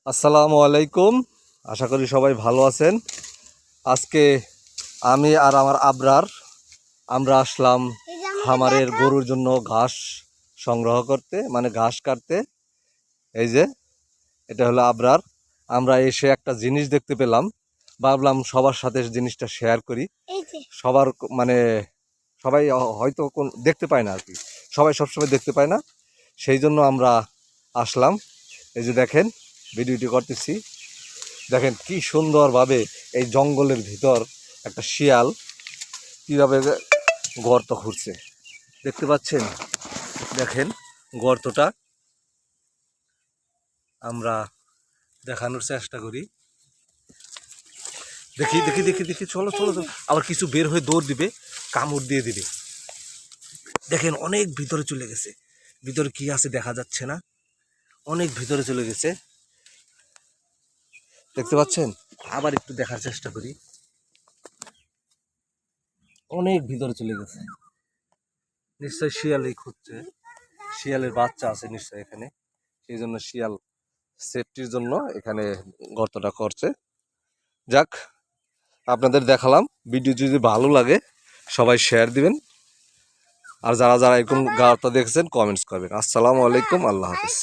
আসসালামু আলাইকুম। আশা করি সবাই ভালো আছেন। আজকে আমি আর আমার আবরার আমরা আসলাম খামারের গরুর জন্য ঘাস সংগ্রহ করতে, মানে ঘাস কাটতে। এই যে এটা হলো আবরার। আমরা এসে একটা জিনিস দেখতে পেলাম, ভাবলাম সবার সাথে জিনিসটা শেয়ার করি। সবার মানে সবাই হয়তো দেখতে পায় না আর কি, সবাই সবসময় দেখতে পায় না, সেই জন্য আমরা আসলাম। এই যে দেখেন, ভিডিওটি করতেছি। দেখেন কি সুন্দরভাবে এই জঙ্গলের ভিতর একটা শিয়াল কীভাবে গর্ত খুঁড়ছে, দেখতে পাচ্ছেন? দেখেন গর্তটা আমরা দেখানোর চেষ্টা করি। দেখি দেখি দেখি দেখি, চলো চলো চলো। আবার কিছু বের হয়ে দৌড় দিবে, কামড় দিয়ে দিবে। দেখেন অনেক ভিতরে চলে গেছে, ভিতরে কি আছে দেখা যাচ্ছে না, অনেক ভিতরে চলে গেছে, দেখতে পাচ্ছেন? আবার একটু দেখার চেষ্টা করি, অনেক ভিতরে চলে গেছে। নিশ্চয় শিয়ালই খুঁজছে, শিয়ালের বাচ্চা আছে নিশ্চয় এখানে, সেই জন্য শিয়াল সেফটির জন্য এখানে গর্তটা করছে। যাক, আপনাদের দেখালাম। ভিডিও যদি ভালো লাগে সবাই শেয়ার দিবেন, আর যারা যারা এরকম গর্ত দেখছেন কমেন্টস করবেন। আসসালামু আলাইকুম, আল্লাহ হাফেজ।